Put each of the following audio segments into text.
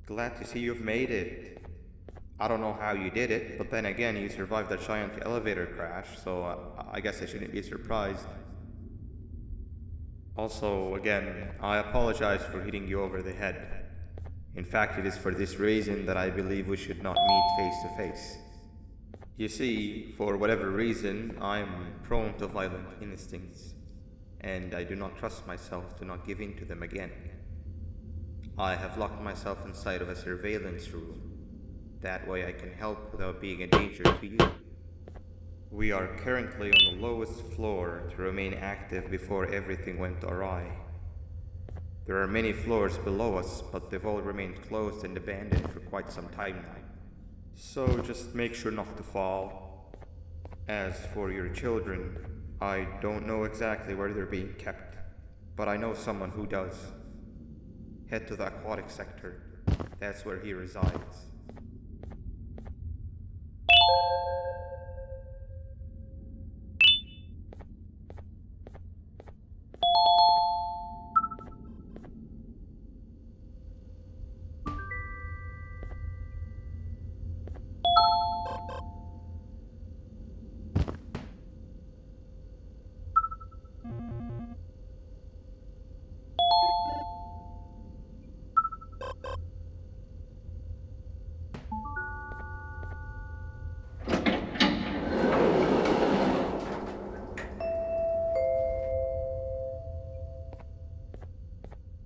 Glad to see you've made it. I don't know how you did it, but then again, you survived a giant elevator crash, so I guess I shouldn't be surprised. Also, again, I apologize for hitting you over the head. In fact, it is for this reason that I believe we should not meet face to face. You see, for whatever reason, I'm prone to violent instincts, and I do not trust myself to not give in to them again. I have locked myself inside of a surveillance room. That way I can help without being a danger to you. We are currently on the lowest floor to remain active before everything went awry. There are many floors below us, but they've all remained closed and abandoned for quite some time now. So just make sure not to fall. As for your children, I don't know exactly where they're being kept, but I know someone who does. Head to the aquatic sector. That's where he resides.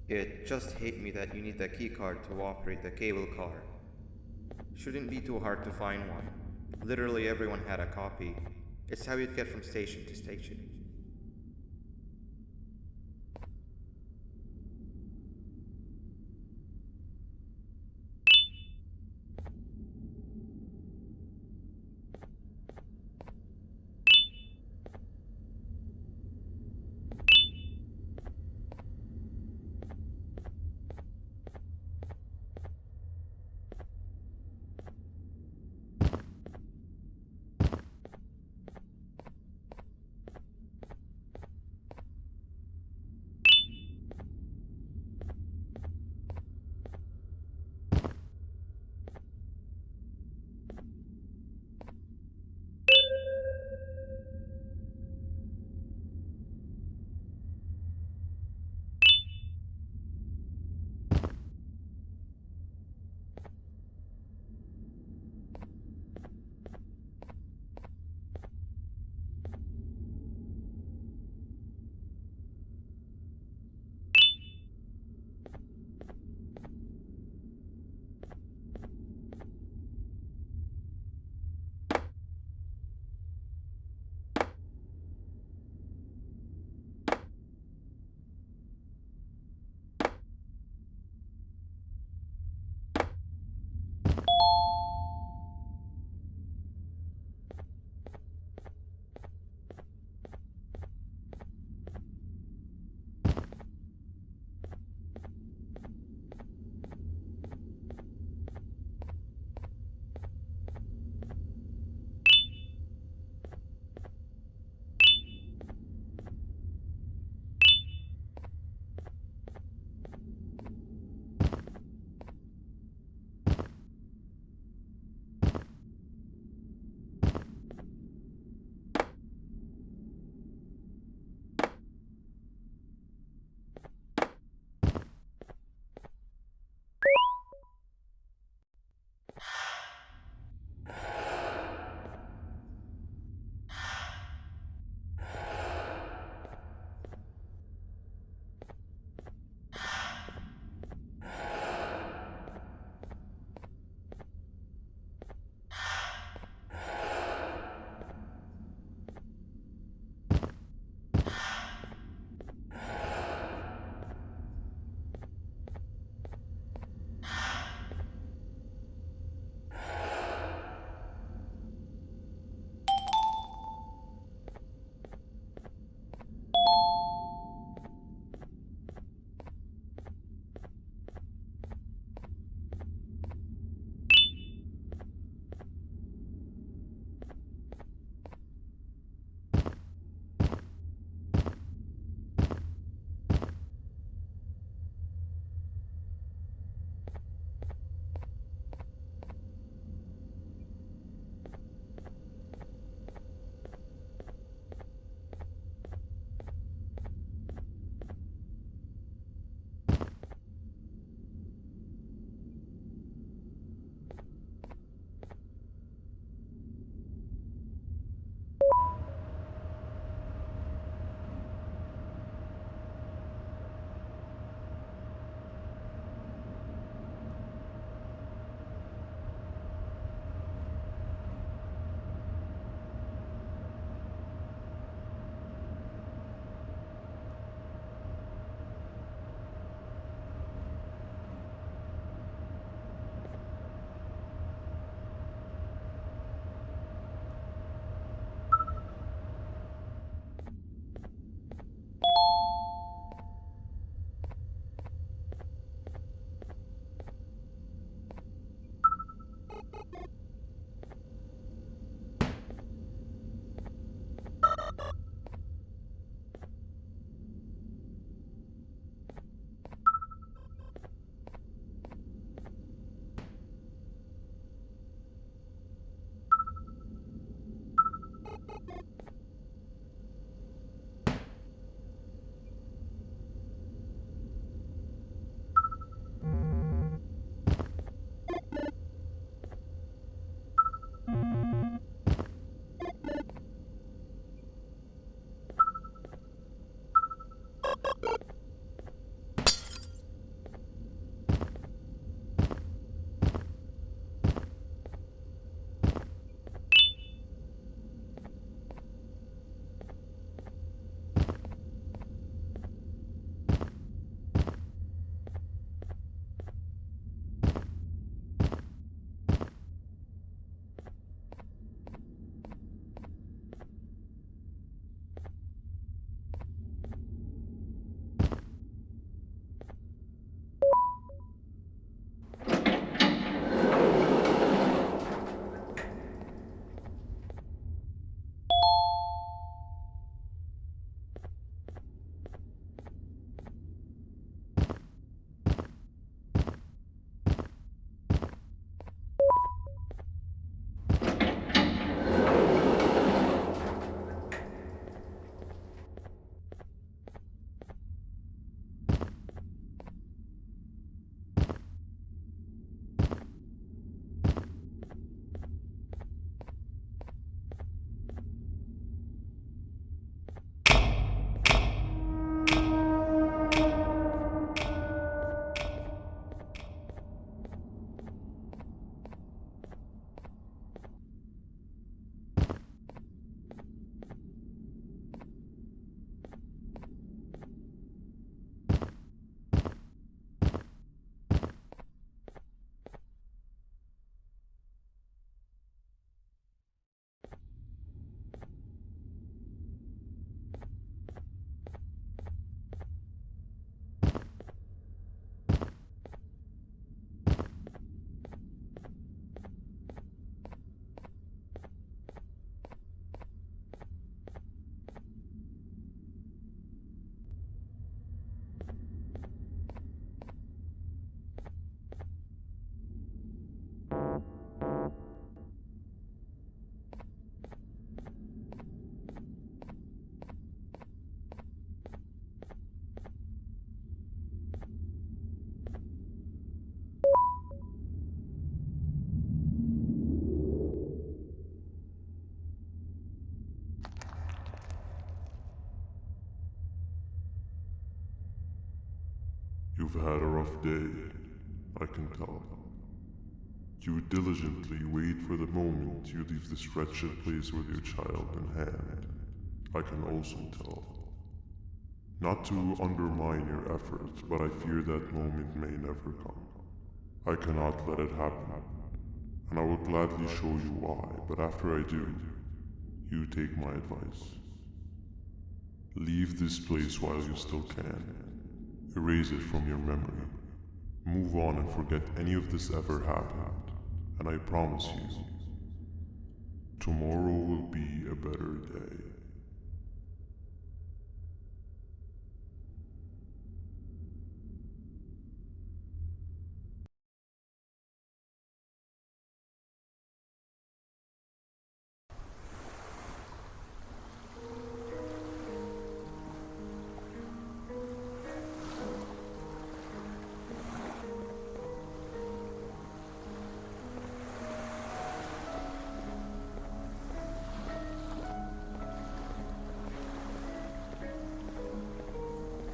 It just hit me that you need the keycard to operate the cable car. Shouldn't be too hard to find one. Literally everyone had a copy. It's how you'd get from station to station. You've had a rough day, I can tell. You diligently wait for the moment you leave this wretched place with your child in hand. I can also tell. Not to undermine your efforts, but I fear that moment may never come. I cannot let it happen, and I will gladly show you why, but after I do, you take my advice. Leave this place while you still can. Erase it from your memory. Move on and forget any of this ever happened, and I promise you, tomorrow will be a better day.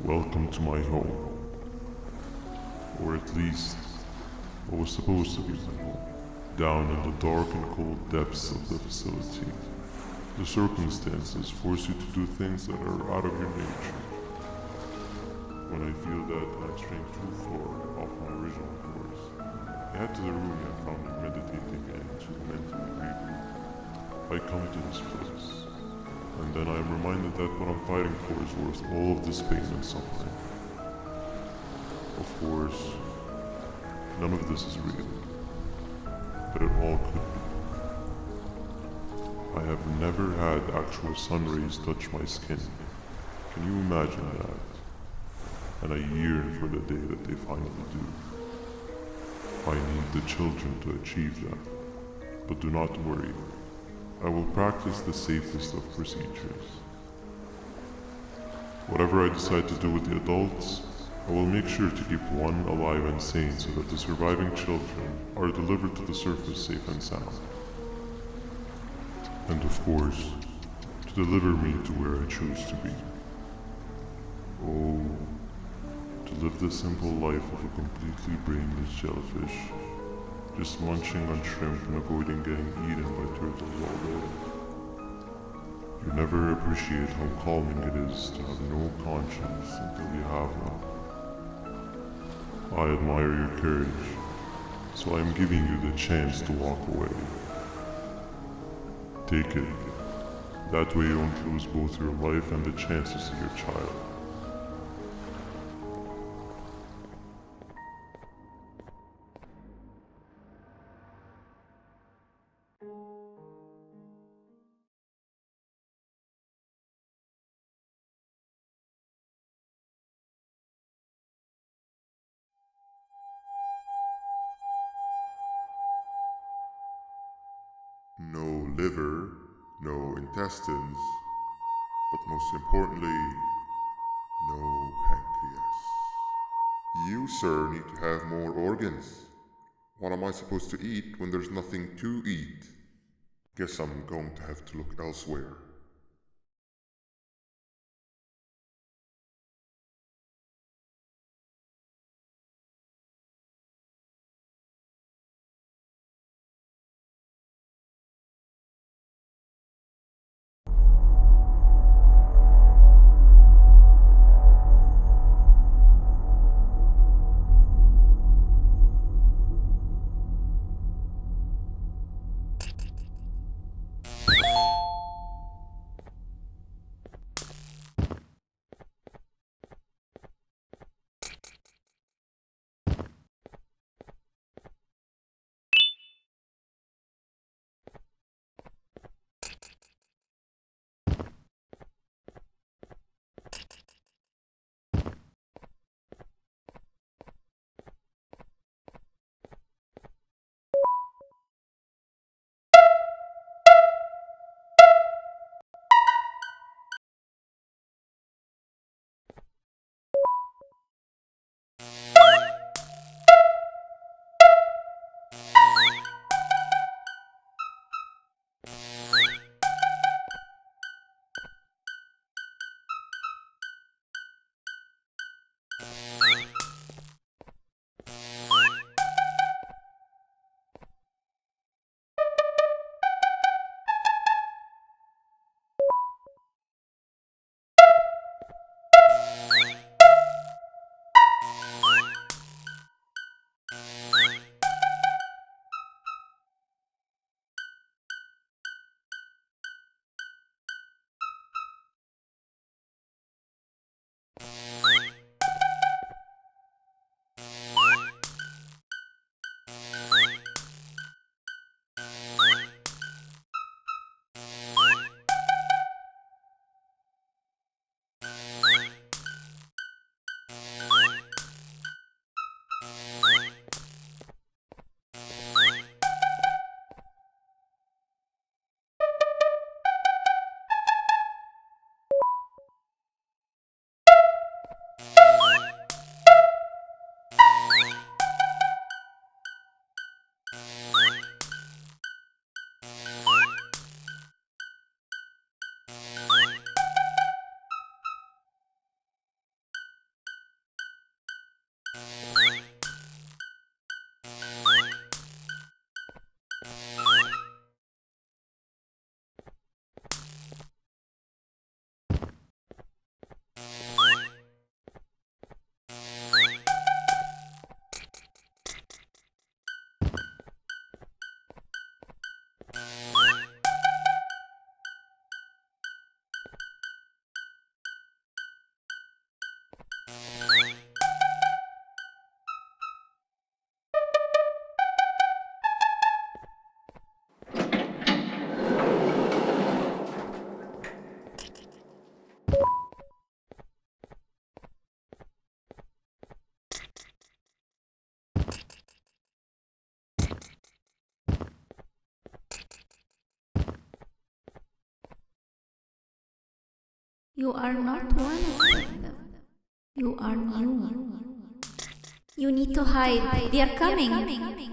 Welcome to my home. Or at least, what was supposed to be my home. Down in the dark and cold depths of the facility, the circumstances force you to do things that are out of your nature. When I feel that I'm straying too far off my original course, I head to the room I found me meditating and to mentally regroup. I come to this place. And then I am reminded that what I'm fighting for is worth all of this pain and suffering. Of course, none of this is real, but it all could be. I have never had actual sun rays touch my skin. Can you imagine that? And I yearn for the day that they finally do. I need the children to achieve that, but do not worry. I will practice the safest of procedures. Whatever I decide to do with the adults, I will make sure to keep one alive and sane so that the surviving children are delivered to the surface safe and sound. And of course, to deliver me to where I choose to be. Oh, to live the simple life of a completely brainless jellyfish, just munching on shrimp and avoiding getting eaten by turtles all day. You never appreciate how calming it is to have no conscience until you have one. I admire your courage, so I am giving you the chance to walk away. Take it. That way you won't lose both your life and the chance to see your child. No liver, no intestines, but most importantly, no pancreas. You, sir, need to have more organs. What am I supposed to eat when there's nothing to eat? Guess I'm going to have to look elsewhere. You are not one of them. You are new. You need to hide. They are coming.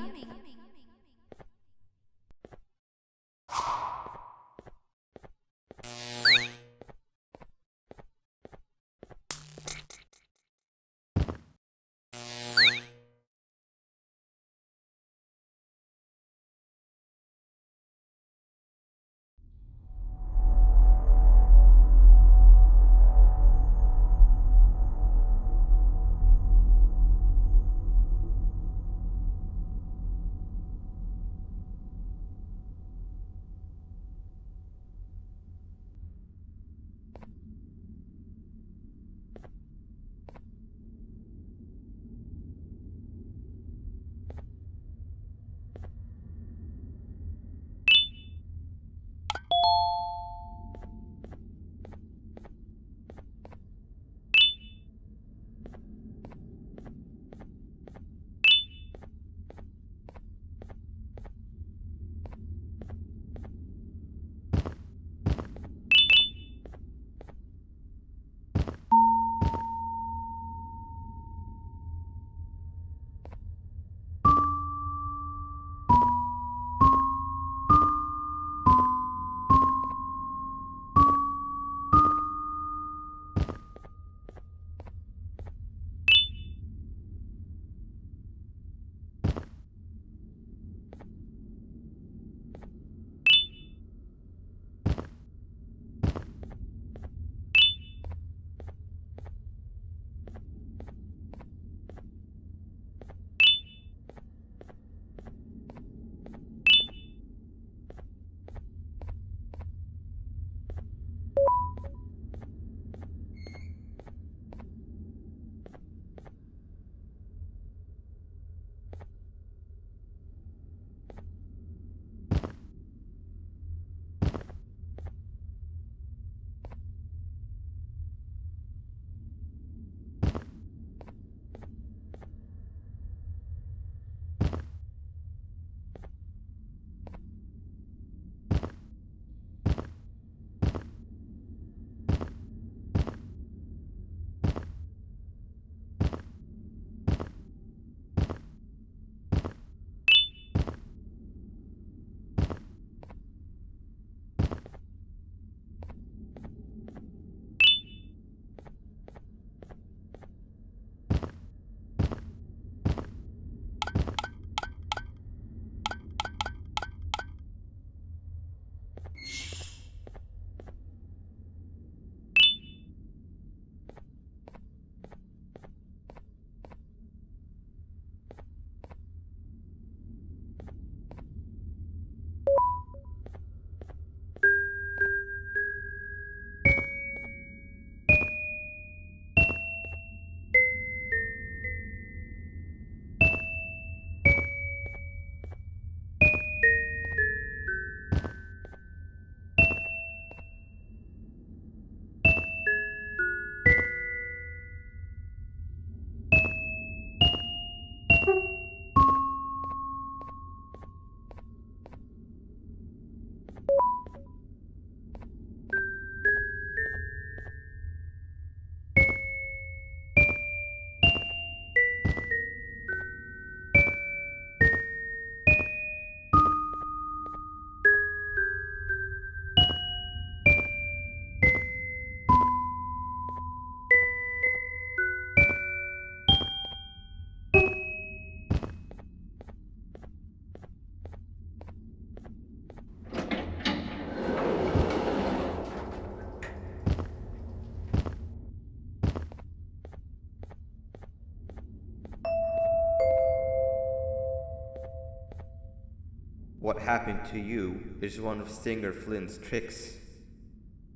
What happened to you is one of Stinger Flynn's tricks.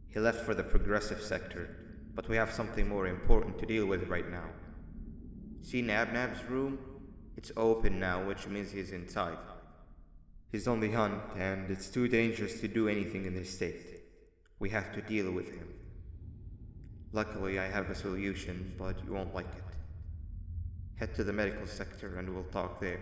He left for the progressive sector, but we have something more important to deal with right now. See Nabnab's room? It's open now, which means he's inside. He's on the hunt, and it's too dangerous to do anything in this state. We have to deal with him. Luckily, I have a solution, but you won't like it. Head to the medical sector and we'll talk there.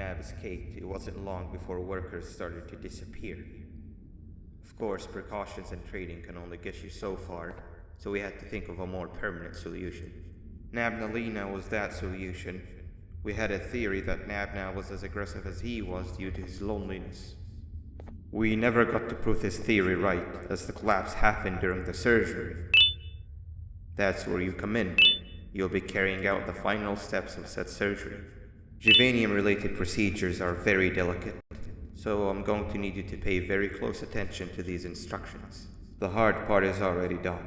Nab escaped, it wasn't long before workers started to disappear. Of course, precautions and trading can only get you so far, so we had to think of a more permanent solution. Nabnalina was that solution. We had a theory that Nabna was as aggressive as he was due to his loneliness. We never got to prove this theory right, as the collapse happened during the surgery. That's where you come in. You'll be carrying out the final steps of said surgery. Juvenium-related procedures are very delicate, so I'm going to need you to pay very close attention to these instructions. The hard part is already done.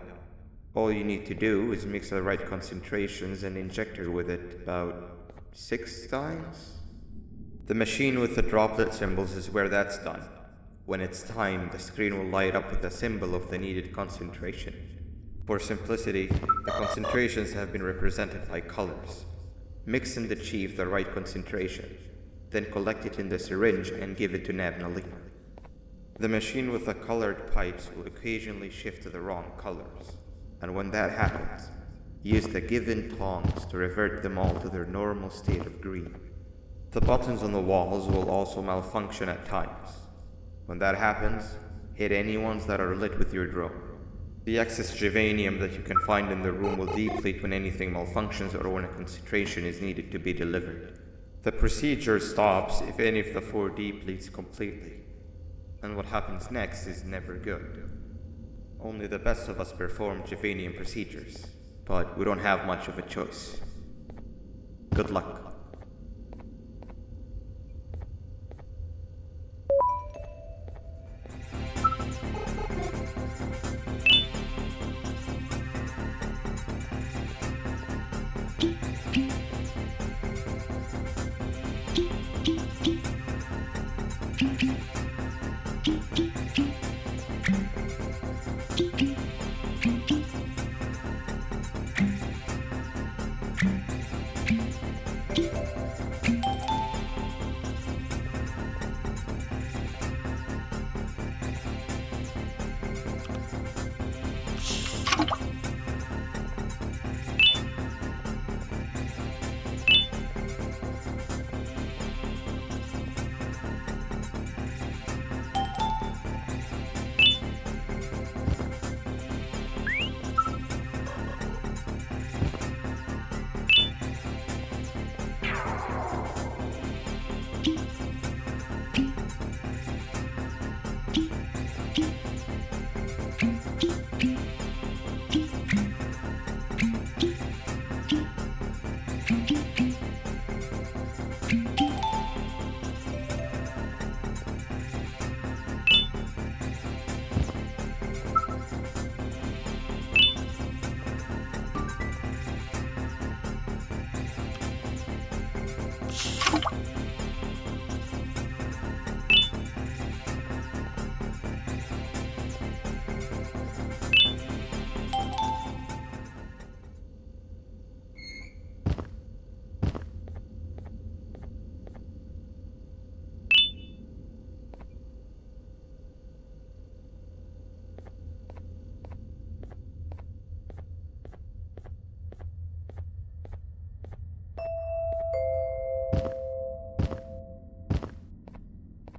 All you need to do is mix the right concentrations and inject her with it about 6 times. The machine with the droplet symbols is where that's done. When it's time, the screen will light up with the symbol of the needed concentration. For simplicity, the concentrations have been represented by colors. Mix and achieve the right concentration, then collect it in the syringe and give it to Nabnalina. The machine with the colored pipes will occasionally shift to the wrong colors, and when that happens, use the given tongs to revert them all to their normal state of green. The buttons on the walls will also malfunction at times. When that happens, hit any ones that are lit with your drone. The excess juvenium that you can find in the room will deplete when anything malfunctions or when a concentration is needed to be delivered. The procedure stops if any of the 4 depletes completely, and what happens next is never good. Only the best of us perform juvenium procedures, but we don't have much of a choice. Good luck.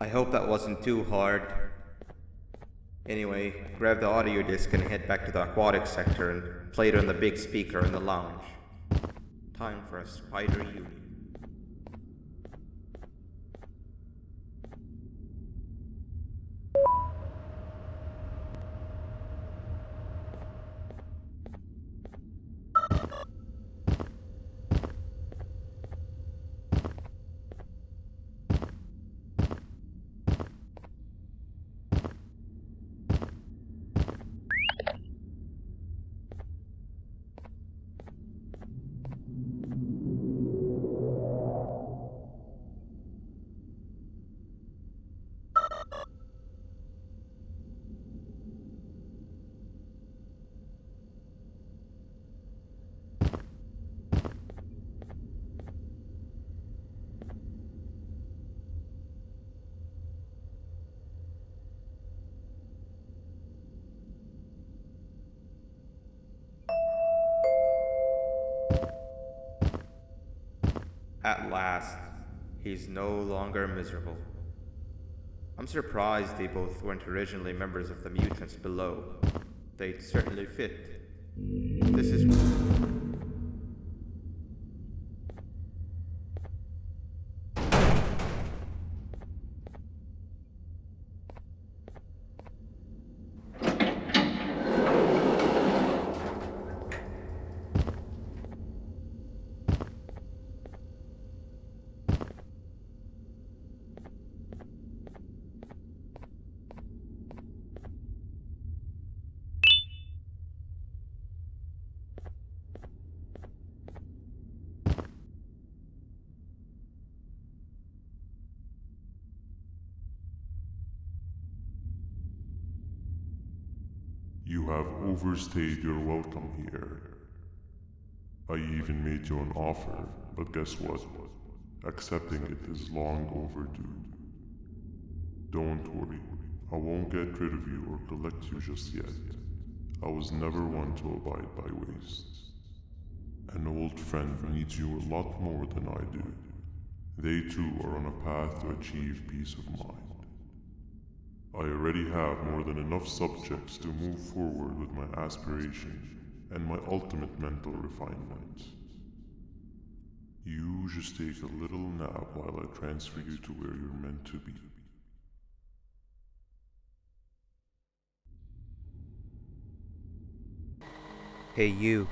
I hope that wasn't too hard. Anyway, grab the audio disc and head back to the aquatic sector and play it on the big speaker in the lounge. Time for a spider union. At last, He's no longer miserable. I'm surprised they both weren't originally members of the mutants below. They'd certainly fit. This is... You have overstayed your welcome here. I even made you an offer, but guess what? Accepting it is long overdue. Don't worry, I won't get rid of you or collect you just yet. I was never one to abide by waste. An old friend needs you a lot more than I do. They too are on a path to achieve peace of mind. I already have more than enough subjects to move forward with my aspiration and my ultimate mental refinement. You just take a little nap while I transfer you to where you're meant to be. Hey you.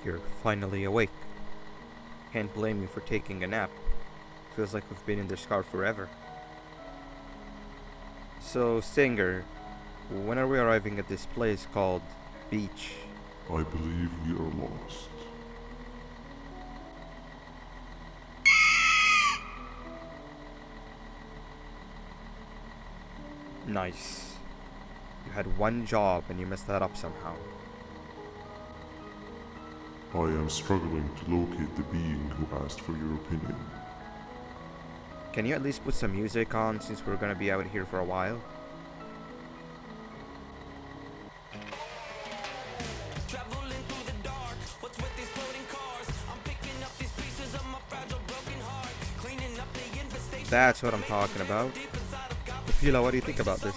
You're finally awake. Can't blame you for taking a nap. Feels like we've been in this car forever. So, Singer, when are we arriving at this place called Beach? I believe we are lost. Nice. You had one job and you messed that up somehow. I am struggling to locate the being who asked for your opinion. Can you at least put some music on since we're gonna be out here for a while? That's what I'm talking about. Fila, what do you think about this?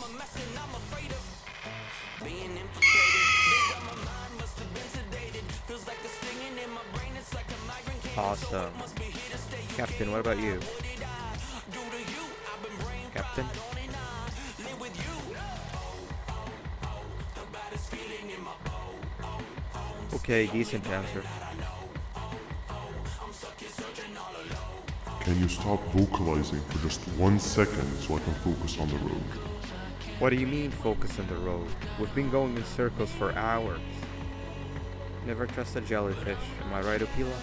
Awesome. Captain, what about you? Captain? Okay, decent answer. Can you stop vocalizing for just 1 second so I can focus on the road? What do you mean focus on the road? We've been going in circles for hours. Never trust a jellyfish, am I right, Opila?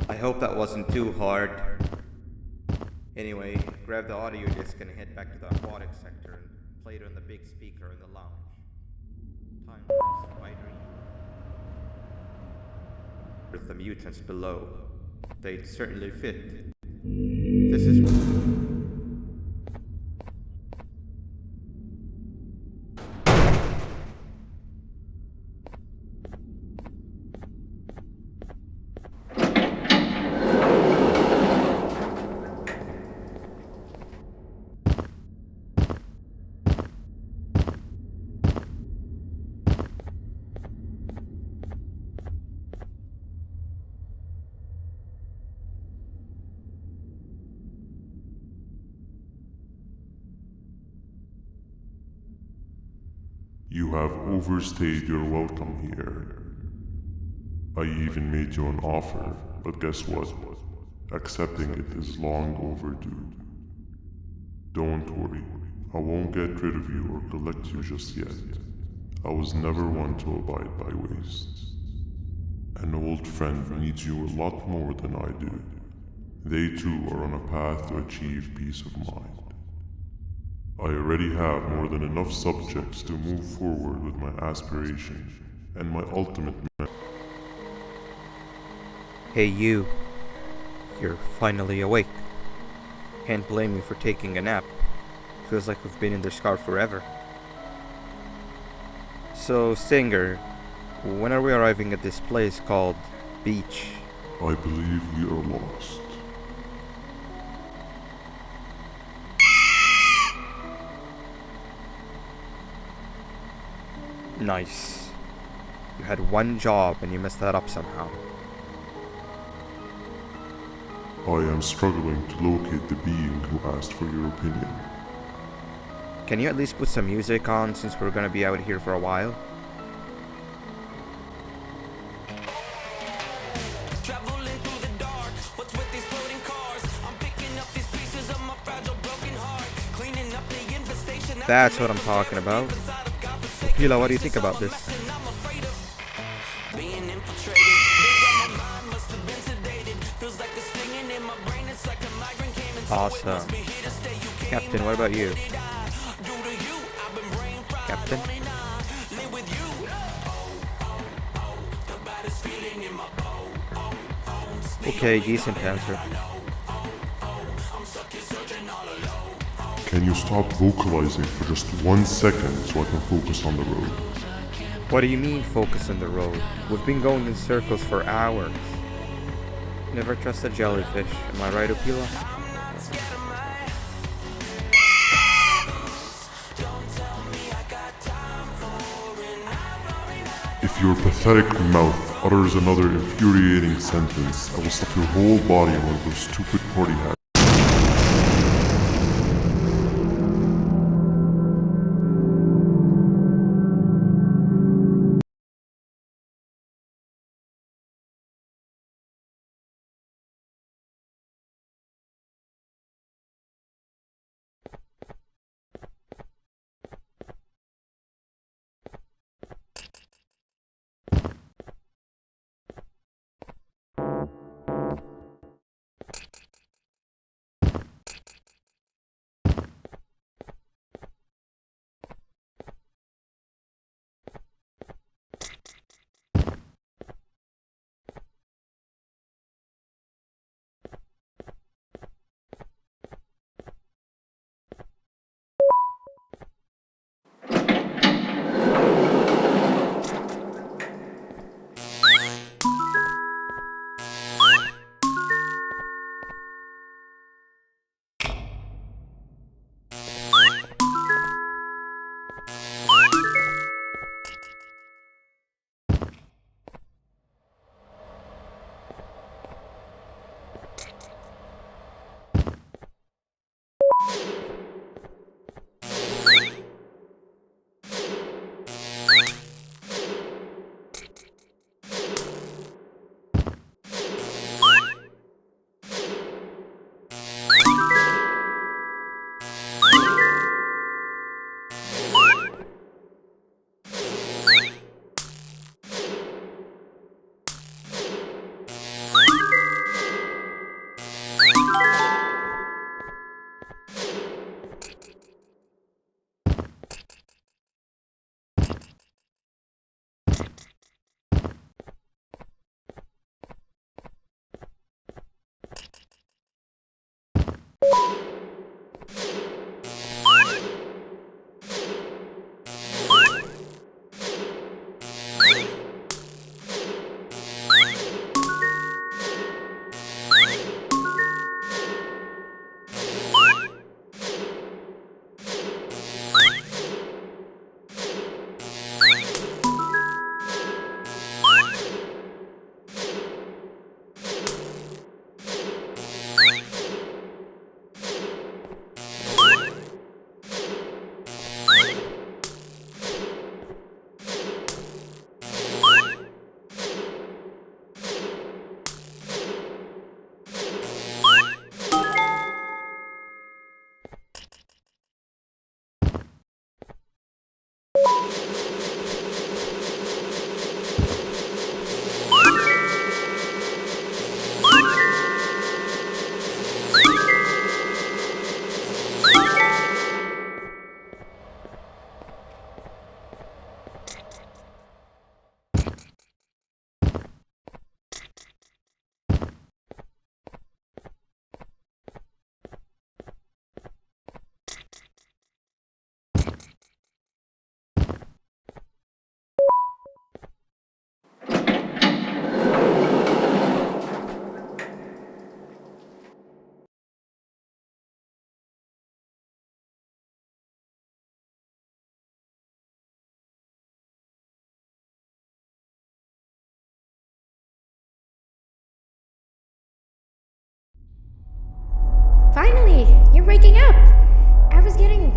I hope that wasn't too hard. Anyway, grab the audio disc and head back to the aquatic sector and play it on the big speaker in the lounge. Time for a spider with the mutants below. They'd certainly fit. This is... You have overstayed your welcome here. I even made you an offer, but guess what? Accepting it is long overdue. Don't worry, I won't get rid of you or collect you just yet. I was never one to abide by waste. An old friend needs you a lot more than I do. They too are on a path to achieve peace of mind. I already have more than enough subjects to move forward with my aspiration and my ultimate... Hey you. You're finally awake. Can't blame you for taking a nap. feels like we've been in this car forever. So, Stinger, when are we arriving at this place called Beach? I believe we are lost. Nice. You had one job and you messed that up somehow. I am struggling to locate the being who asked for your opinion. Can you at least put some music on since we're gonna be out here for a while? That's what I'm talking about. Hila, what do you think about this? Awesome. Captain, what about you? Captain? Okay, decent answer. Can you stop vocalizing for just 1 second so I can focus on the road? What do you mean focus on the road? We've been going in circles for hours. Never trust a jellyfish, am I right, Opila? If your pathetic mouth utters another infuriating sentence, I will stuff your whole body in one of those stupid party hats.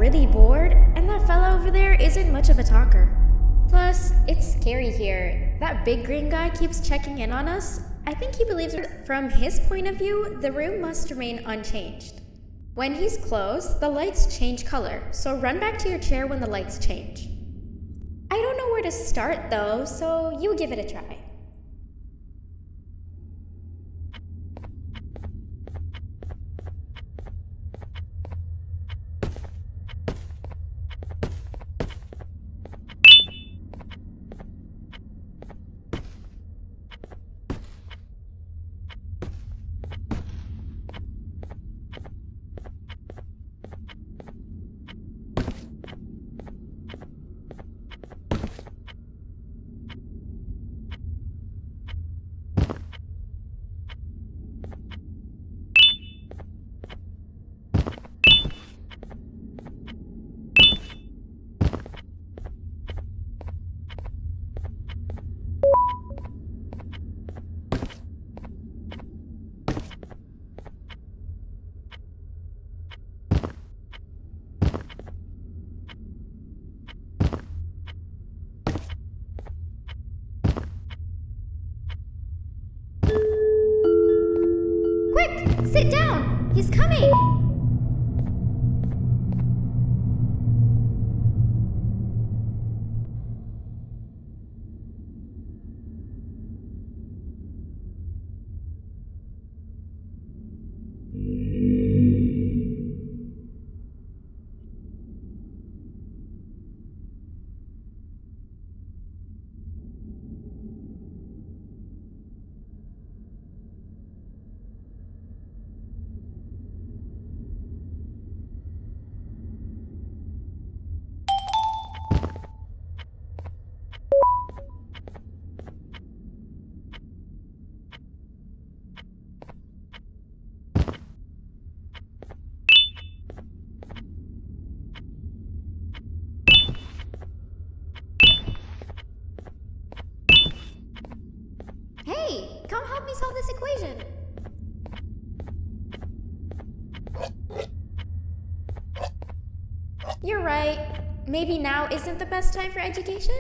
really bored, and that fella over there isn't much of a talker. Plus, it's scary here. That big green guy keeps checking in on us. I think he believes from his point of view, the room must remain unchanged. When he's close, the lights change color, so run back to your chair when the lights change. I don't know where to start though, so you give it a try. Quick! Sit down! He's coming! Hey, come help me solve this equation. You're right. Maybe now isn't the best time for education?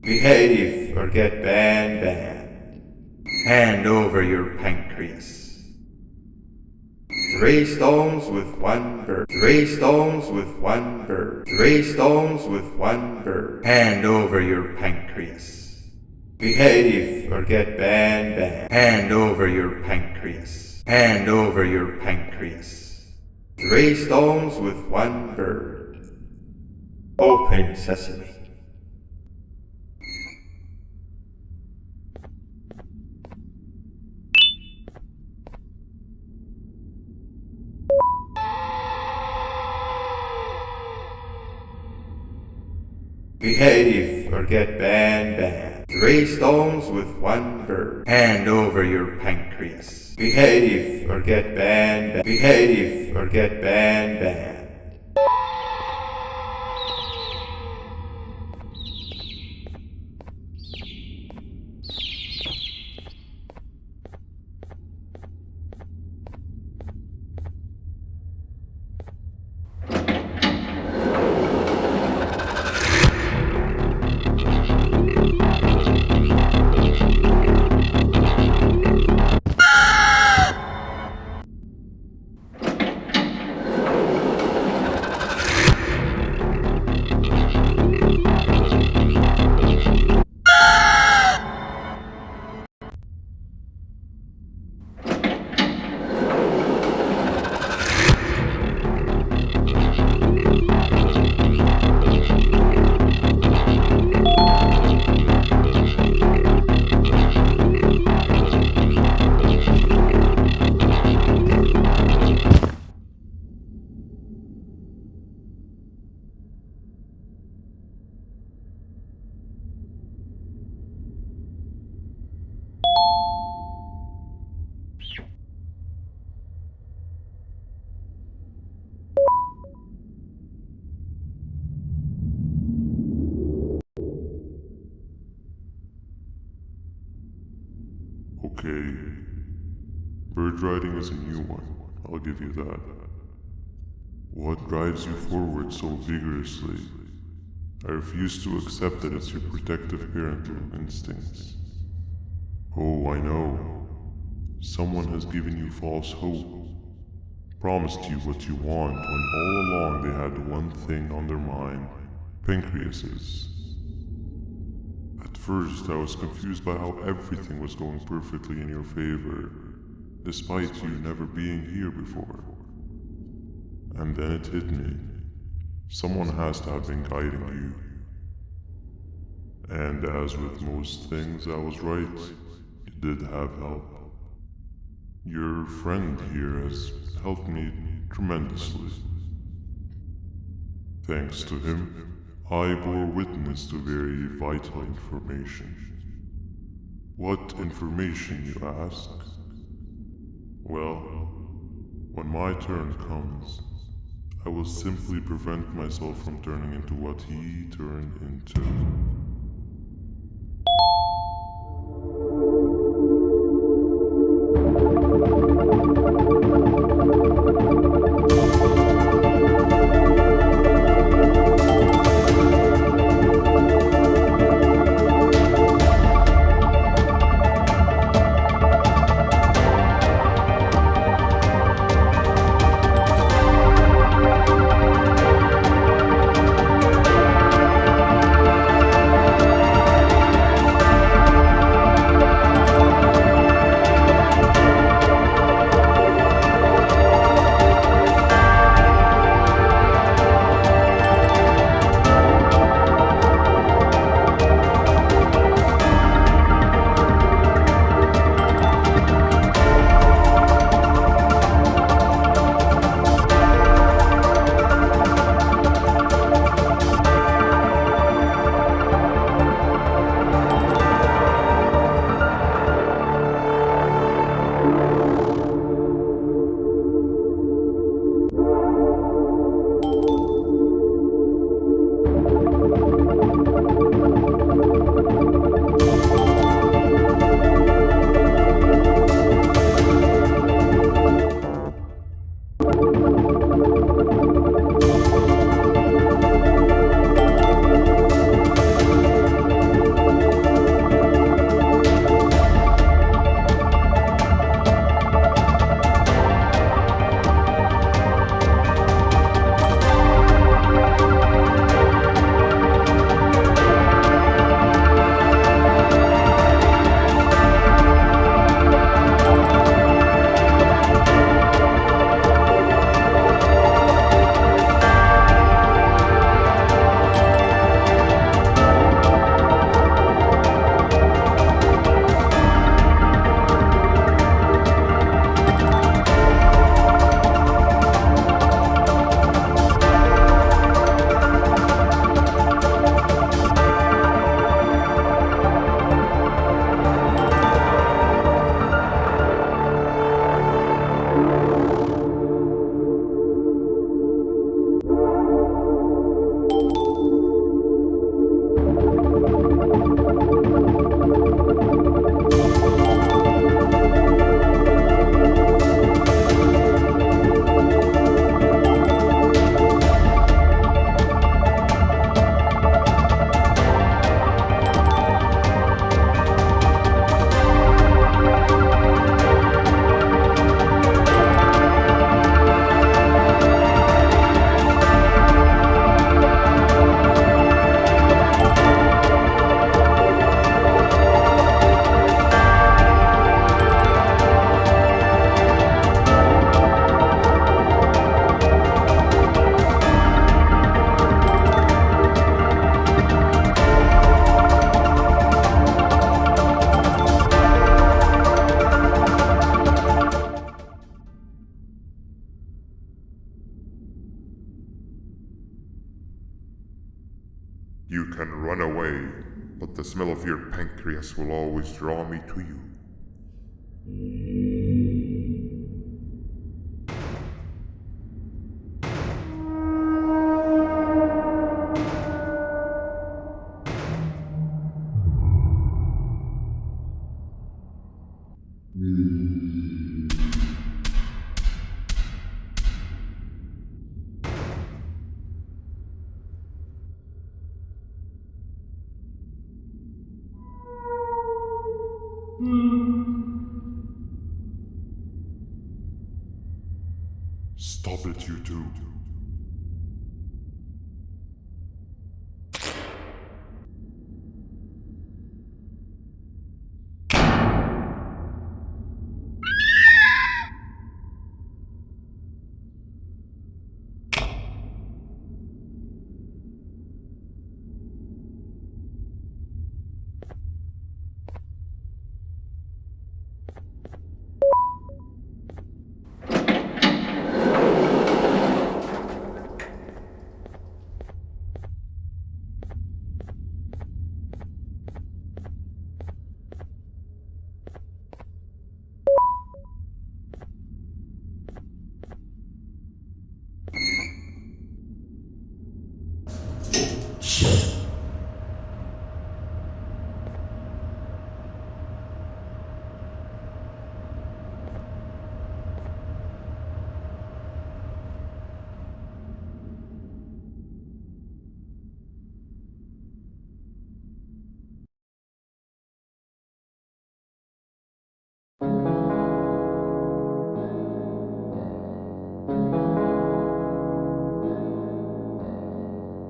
Behave or get Banban. Hand over your pancreas. 3 stones with 1 bird. 3 stones with 1 bird. 3 stones with 1 bird. Hand over your pancreas. Behave or get Banban. Hand over your pancreas. Hand over your pancreas. 3 stones with 1 bird. Open sesame. Behave or get Banban. 3 stones with 1 bird. Hand over your pancreas. Behave or get Banban. Behave or get Banban. Okay. Bird riding is a new one, I'll give you that. What drives you forward so vigorously? I refuse to accept that it's your protective parental instincts. Oh, I know. Someone has given you false hope. Promised you what you want when all along they had one thing on their mind. Pancreases. At first, I was confused by how everything was going perfectly in your favor, despite you never being here before. And then it hit me. Someone has to have been guiding you. And as with most things, I was right. You did have help. Your friend here has helped me tremendously. Thanks to him, I bore witness to very vital information. What information, you ask? Well, when my turn comes, I will simply prevent myself from turning into what he turned into. You can run away, but the smell of your pancreas will always draw me to you. Stop it, you two.